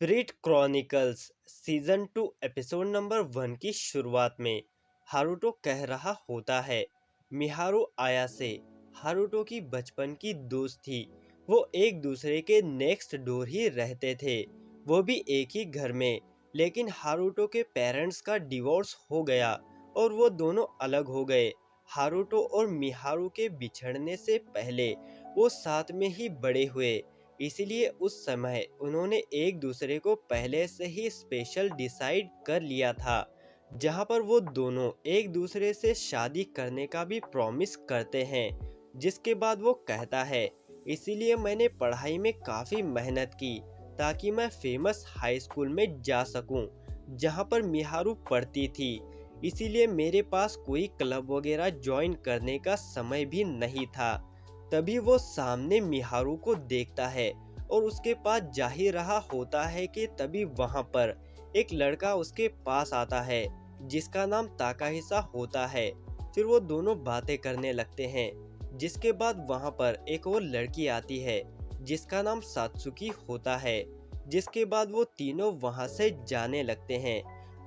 Spirit chronicles season 2 episode number 1 की शुरुआत में हारुतो कह रहा होता है मिहारू आया से हारुतो की बचपन की दोस्त थी। वो एक दूसरे के नेक्स्ट डोर ही रहते थे, वो भी एक ही घर में। लेकिन हारुतो के पेरेंट्स का डिवोर्स हो गया और वो दोनों अलग हो गए। हारुतो और मिहारू के बिछड़ने से पहले वो साथ में ही बड़े हुए, इसलिए उस समय उन्होंने एक दूसरे को पहले से ही स्पेशल डिसाइड कर लिया था, जहां पर वो दोनों एक दूसरे से शादी करने का भी प्रॉमिस करते हैं। जिसके बाद वो कहता है, इसीलिए मैंने पढ़ाई में काफ़ी मेहनत की ताकि मैं फेमस हाई स्कूल में जा सकूं, जहां पर मिहारू पढ़ती थी। इसीलिए मेरे पास कोई क्लब वगैरह ज्वाइन करने का समय भी नहीं था। तभी वो सामने मिहारू को देखता है और उसके पास जा ही रहा होता है कि तभी वहां पर एक लड़का उसके पास आता है जिसका नाम ताकाहिसा होता है। फिर वो दोनों बातें करने लगते हैं। जिसके बाद वहां पर एक और लड़की आती है जिसका नाम सात्सुकी होता है। जिसके बाद वो तीनों वहां से जाने लगते हैं।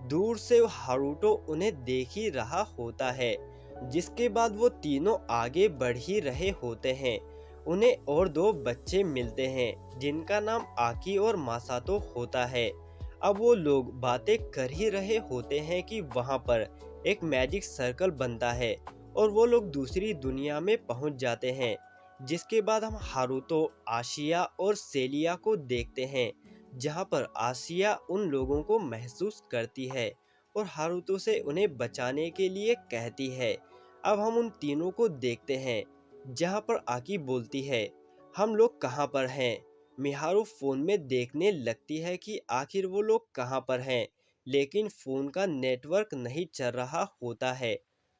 दूर से हारुतो उन्हें देख ही रहा होता है। जिसके बाद वो तीनों आगे बढ़ ही रहे होते हैं। उन्हें और दो बच्चे मिलते हैं जिनका नाम आकी और मासातो होता है। अब वो लोग बातें कर ही रहे होते हैं कि वहां पर एक मैजिक सर्कल बनता है और वो लोग दूसरी दुनिया में पहुंच जाते हैं। जिसके बाद हम हारुतो, आशिया और सेलिया को देखते हैं, जहां पर आशिया उन लोगों को महसूस करती है और हारुतो से उन्हें बचाने के लिए कहती है। अब हम उन तीनों को देखते हैं, जहां पर आकी बोलती है, हम लोग कहां पर हैं। मिहारू फोन में देखने लगती है कि आखिर वो लोग कहां पर हैं, लेकिन फोन का नेटवर्क नहीं चल रहा होता है।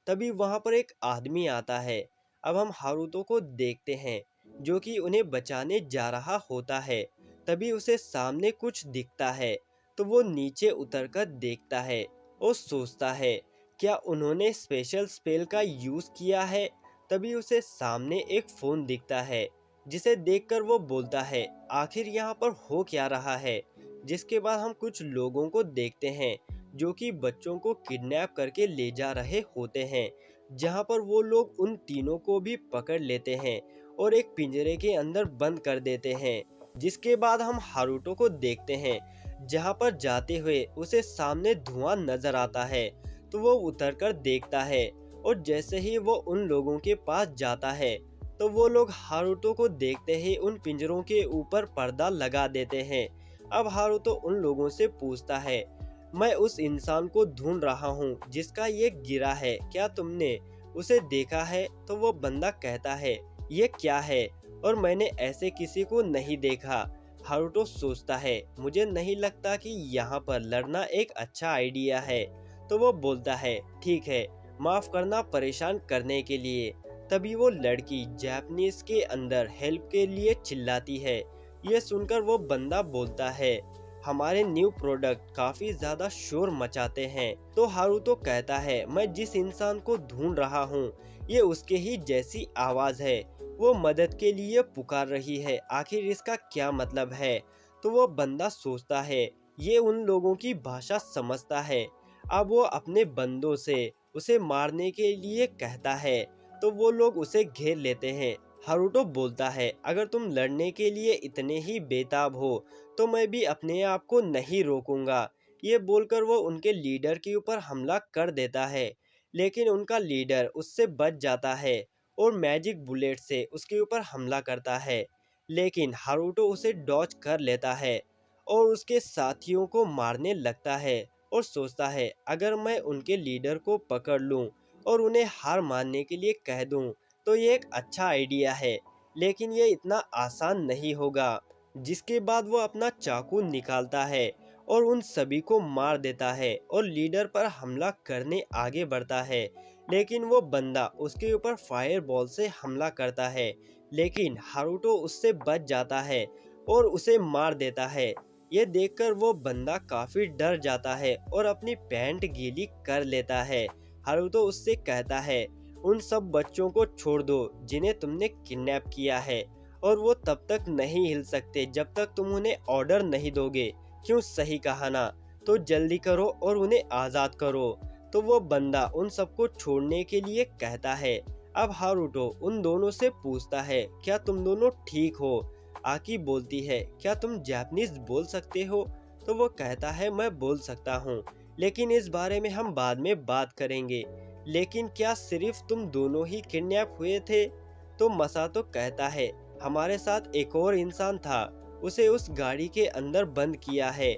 तभी वहां पर एक आदमी आता है। अब हम हारुतो को देखते हैं जो कि उन्हें बचाने जा रहा होता है। तभी उसे सामने कुछ दिखता है, तो वो नीचे उतरकर देखता है और सोचता है, क्या उन्होंने स्पेशल स्पेल का यूज किया है। तभी उसे सामने एक फोन दिखता है, जिसे देखकर वो बोलता है, आखिर यहाँ पर हो क्या रहा है। जिसके बाद हम कुछ लोगों को देखते हैं जो कि बच्चों को किडनैप करके ले जा रहे होते हैं, जहाँ पर वो लोग उन तीनों को भी पकड़ लेते हैं और एक पिंजरे के अंदर बंद कर देते हैं। जिसके बाद हम हारुतो को देखते हैं, जहाँ पर जाते हुए उसे सामने धुआं नजर आता है। तो वो उतरकर देखता है और जैसे ही वो उन लोगों के पास जाता है, तो वो लोग हारुतो को देखते ही उन पिंजरों के ऊपर पर्दा लगा देते हैं। अब हारुतो उन लोगों से पूछता है, मैं उस इंसान को ढूंढ रहा हूँ जिसका ये गिरा है, क्या तुमने उसे देखा है। तो वो बंदा कहता है, ये क्या है और मैंने ऐसे किसी को नहीं देखा। हारुतो सोचता है, मुझे नहीं लगता कि यहाँ पर लड़ना एक अच्छा आइडिया है। तो वो बोलता है, ठीक है, माफ करना परेशान करने के लिए। तभी वो लड़की जापानीज के अंदर हेल्प के लिए चिल्लाती है। ये सुनकर वो बंदा बोलता है, हमारे न्यू प्रोडक्ट काफी ज्यादा शोर मचाते हैं। तो हारुतो कहता है, मैं जिस इंसान को ढूंढ रहा हूँ ये उसके ही जैसी आवाज है, वो मदद के लिए पुकार रही है, आखिर इसका क्या मतलब है। तो वो बंदा सोचता है, ये उन लोगों की भाषा समझता है। अब वो अपने बंदों से उसे मारने के लिए कहता है, तो वो लोग उसे घेर लेते हैं। हारुतो बोलता है, अगर तुम लड़ने के लिए इतने ही बेताब हो तो मैं भी अपने आप को नहीं रोकूंगा। ये बोलकर वो उनके लीडर के ऊपर हमला कर देता है, लेकिन उनका लीडर उससे बच जाता है और मैजिक बुलेट से उसके ऊपर हमला करता है। लेकिन हारुतो उसे डॉज कर लेता है और उसके साथियों को मारने लगता है और सोचता है, अगर मैं उनके लीडर को पकड़ लूं और उन्हें हार मानने के लिए कह दूं तो ये एक अच्छा आइडिया है, लेकिन ये इतना आसान नहीं होगा। जिसके बाद वो अपना चाकू निकालता है और उन सभी को मार देता है और लीडर पर हमला करने आगे बढ़ता है। लेकिन वो बंदा उसके ऊपर फायर बॉल से हमला करता है, लेकिन हारुतो उससे बच जाता है और उसे मार देता है। ये देखकर वो बंदा काफी डर जाता है और अपनी पैंट गीली कर लेता है। हारुतो उससे कहता है, उन सब बच्चों को छोड़ दो जिन्हें तुमने किडनैप किया है, और वो तब तक नहीं हिल सकते जब तक तुम उन्हें ऑर्डर नहीं दोगे क्यों, सही कहा ना, तो जल्दी करो और उन्हें आज़ाद करो। तो वो बंदा उन सबको छोड़ने के लिए कहता है। अब हारुतो उन दोनों से पूछता है, क्या तुम दोनों ठीक हो? आकी बोलती है, क्या तुम जापानीज बोल सकते हो? तो वो कहता है, मैं बोल सकता हूँ, लेकिन इस बारे में हम बाद में बात करेंगे। लेकिन क्या सिर्फ तुम दोनों ही किडनैप हुए थे? तो मसातो कहता है, हमारे साथ एक और इंसान था, उसे उस गाड़ी के अंदर बंद किया है।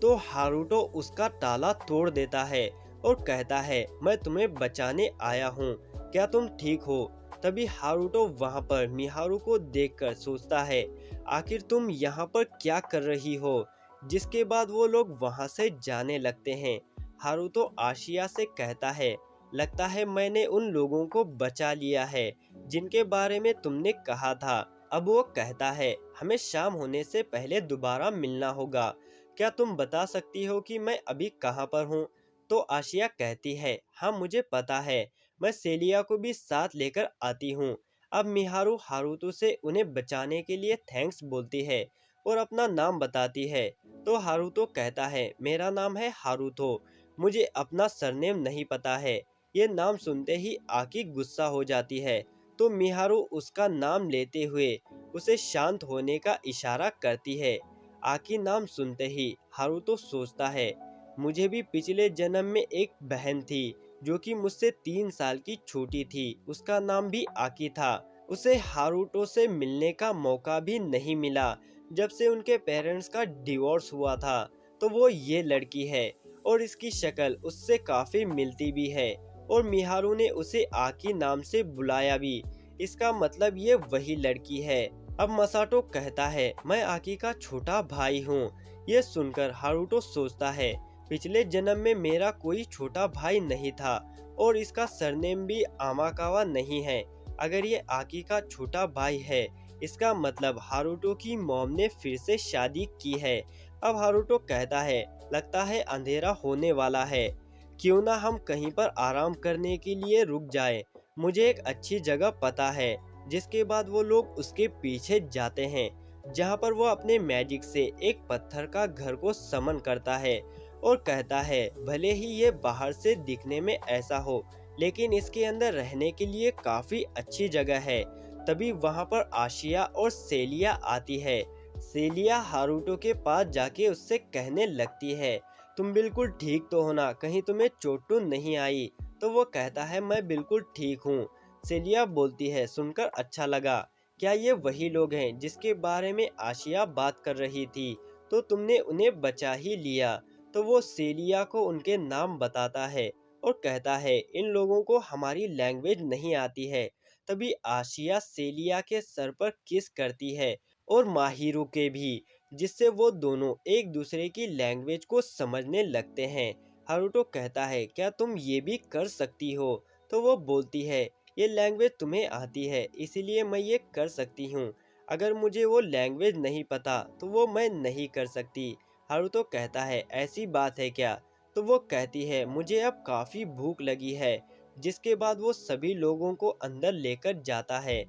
तो हारुतो उसका ताला तोड़ देता है और कहता है, मैं तुम्हें बचाने आया हूँ, क्या तुम ठीक हो? तभी हारुतो वहाँ पर मिहारू को देखकर सोचता है, आखिर तुम यहाँ पर क्या कर रही हो? जिसके बाद वो लोग वहाँ से जाने लगते हैं। हारुतो आशिया से कहता है, लगता है मैंने उन लोगों को बचा लिया है जिनके बारे में तुमने कहा था। अब वो कहता है, हमें शाम होने से पहले दोबारा मिलना होगा, क्या तुम बता सकती हो कि मैं अभी कहाँ पर हूँ? तो आशिया कहती है, हाँ मुझे पता है, मैं सेलिया को भी साथ लेकर आती हूँ। अब मिहारू हारुतो से उन्हें बचाने के लिए थैंक्स बोलती है और अपना नाम बताती है। तो हारुतो कहता है, मेरा नाम है हारुतो, मुझे अपना सरनेम नहीं पता है। ये नाम सुनते ही आकी गुस्सा हो जाती है। तो मिहारू उसका नाम लेते हुए उसे शांत होने का इशारा करती है। आकी नाम सुनते ही हारुतो सोचता है, मुझे भी पिछले जन्म में एक बहन थी जो कि मुझसे 3 साल की छोटी थी, उसका नाम भी आकी था। उसे हारुतो से मिलने का मौका भी नहीं मिला जब से उनके पेरेंट्स का डिवोर्स हुआ था। तो वो ये लड़की है और इसकी शक्ल उससे काफी मिलती भी है और मिहारू ने उसे आकी नाम से बुलाया भी, इसका मतलब ये वही लड़की है। अब मसाटो कहता है, मैं आकी का छोटा भाई हूँ। ये सुनकर हारुतो सोचता है, पिछले जन्म में मेरा कोई छोटा भाई नहीं था और इसका सरनेम भी आमाकावा नहीं है। अगर ये आकी का छोटा भाई है, इसका मतलब हारुतो की मॉम ने फिर से शादी की है। अब हारुतो कहता है, लगता है अंधेरा होने वाला है, क्यों ना हम कहीं पर आराम करने के लिए रुक जाएं। मुझे एक अच्छी जगह पता है। जिसके बाद वो लोग उसके पीछे जाते हैं, जहाँ पर वो अपने मैजिक से एक पत्थर का घर को समन करता है और कहता है, भले ही ये बाहर से दिखने में ऐसा हो, लेकिन इसके अंदर रहने के लिए काफी अच्छी जगह है। तभी वहाँ पर आशिया और सेलिया आती है। सेलिया हारुतो के पास जाके उससे कहने लगती है, तुम बिल्कुल ठीक तो हो ना, कहीं तुम्हें चोट तो नहीं आई? तो वो कहता है, मैं बिल्कुल ठीक हूँ। सेलिया बोलती है, सुनकर अच्छा लगा, क्या ये वही लोग हैं जिसके बारे में आशिया बात कर रही थी? तो तुमने उन्हें बचा ही लिया। तो वो सेलिया को उनके नाम बताता है और कहता है, इन लोगों को हमारी लैंग्वेज नहीं आती है। तभी आशिया सेलिया के सर पर किस करती है और माहिरू के भी, जिससे वो दोनों एक दूसरे की लैंग्वेज को समझने लगते हैं। हारुतो कहता है, क्या तुम ये भी कर सकती हो? तो वो बोलती है, ये लैंग्वेज तुम्हें आती है, इसीलिए मैं ये कर सकती हूँ। अगर मुझे वो लैंग्वेज नहीं पता तो वो मैं नहीं कर सकती। हारुतो कहता है, ऐसी बात है क्या? तो वो कहती है, मुझे अब काफ़ी भूख लगी है। जिसके बाद वो सभी लोगों को अंदर लेकर जाता है।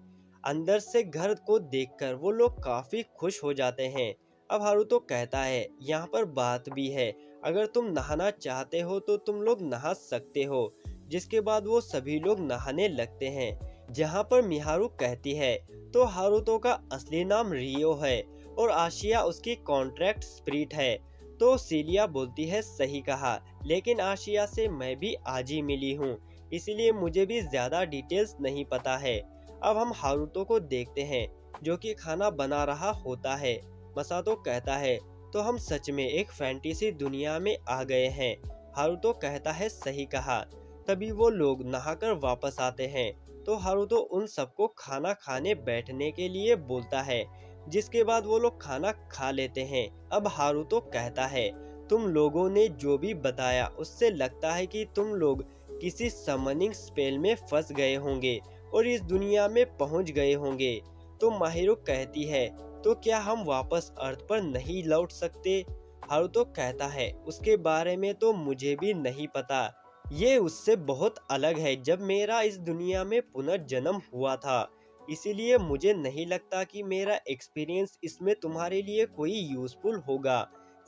अंदर से घर को देखकर वो लोग काफ़ी खुश हो जाते हैं। अब हारुतो कहता है, यहाँ पर बात भी है, अगर तुम नहाना चाहते हो तो तुम लोग नहा सकते हो। जिसके बाद वो सभी लोग नहाने लगते हैं। जहाँ पर मिहारू कहती है, तो हारुतो का असली नाम रियो है और आशिया उसकी कॉन्ट्रैक्ट स्पिरिट है। तो सीलिया बोलती है, सही कहा, लेकिन आशिया से मैं भी आज ही मिली हूँ, इसीलिए मुझे भी ज्यादा डिटेल्स नहीं पता है। अब हम हारुतो को देखते हैं जो कि खाना बना रहा होता है। मसातो कहता है, तो हम सच में एक फैंटेसी दुनिया में आ गए हैं। हारुतो कहता है, सही कहा। तभी वो लोग नहाकर वापस आते हैं। तो हारुतो उन सबको खाना खाने बैठने के लिए बोलता है, जिसके बाद वो लोग खाना खा लेते हैं। अब हारुतो कहता है, तुम लोगों ने जो भी बताया उससे लगता है कि तुम लोग किसी समनिंग स्पेल में फंस गए होंगे और इस दुनिया में पहुंच गए होंगे। तो माहिरो कहती है, तो क्या हम वापस अर्थ पर नहीं लौट सकते? हारुतो कहता है, उसके बारे में तो मुझे भी नहीं पता, ये उससे बहुत अलग है। जब मेरा इस दुनिया में पुनर्जन्म हुआ था, इसीलिए मुझे नहीं लगता कि मेरा एक्सपीरियंस इसमें तुम्हारे लिए कोई यूजफुल होगा।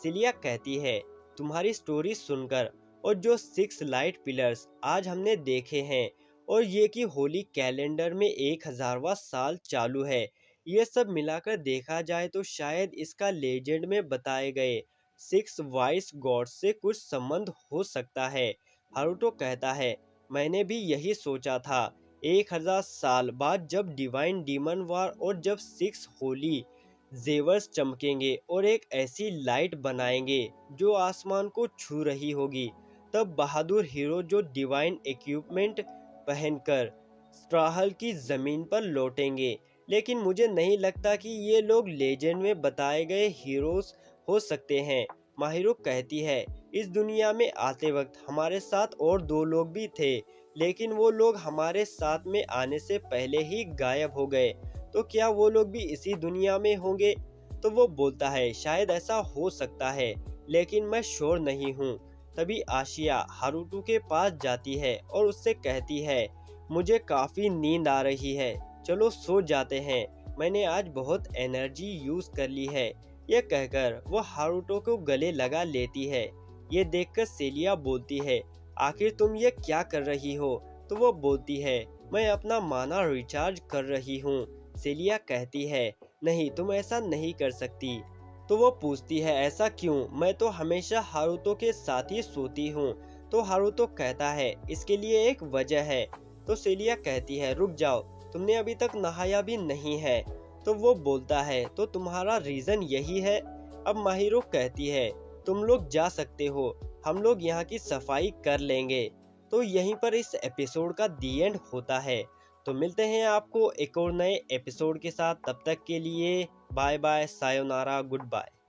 सिलिया कहती है, तुम्हारी स्टोरी सुनकर और जो 6 लाइट पिलर्स आज हमने देखे हैं और ये कि होली कैलेंडर में 1000वां साल चालू है, ये सब मिलाकर देखा जाए तो शायद इसका लेजेंड में बताए गए 6 वाइस गॉड्स से कुछ संबंध हो सकता है। हारुतो कहता है, मैंने भी यही सोचा था। 1000 साल बाद जब डिवाइन डीमन वार और जब 6 होली जेवर्स चमकेंगे और एक ऐसी लाइट बनाएंगे जो आसमान को छू रही होगी, तब बहादुर हीरो जो डिवाइन इक्विपमेंट पहनकर स्ट्राहल की जमीन पर लौटेंगे। लेकिन मुझे नहीं लगता कि ये लोग लेजेंड में बताए गए हीरोज हो सकते हैं। माहिरो कहती है, इस दुनिया में आते वक्त हमारे साथ और 2 लोग भी थे, लेकिन वो लोग हमारे साथ में आने से पहले ही गायब हो गए। तो क्या वो लोग भी इसी दुनिया में होंगे? तो वो बोलता है, शायद ऐसा हो सकता है, लेकिन मैं श्योर नहीं हूँ। तभी आशिया हारुतो के पास जाती है और उससे कहती है, मुझे काफ़ी नींद आ रही है, चलो सो जाते हैं, मैंने आज बहुत एनर्जी यूज़ कर ली है। यह कहकर वो हारुतो को गले लगा लेती है। ये देखकर सेलिया बोलती है, आखिर तुम ये क्या कर रही हो? तो वो बोलती है, मैं अपना माना रिचार्ज कर रही हूँ। सेलिया कहती है, नहीं, तुम ऐसा नहीं कर सकती। तो वो पूछती है, ऐसा क्यों? मैं तो हमेशा हारुतो के साथ ही सोती हूँ। तो हारुतो कहता है, इसके लिए एक वजह है। तो सेलिया कहती है, रुक जाओ, तुमने अभी तक नहाया भी नहीं है। तो वो बोलता है, तो तुम्हारा रीजन यही है? अब माहिरो कहती है, तुम लोग जा सकते हो, हम लोग यहाँ की सफाई कर लेंगे। तो यहीं पर इस एपिसोड का दी एंड होता है। तो मिलते हैं आपको एक और नए एपिसोड के साथ, तब तक के लिए bye bye, sayonara, good bye.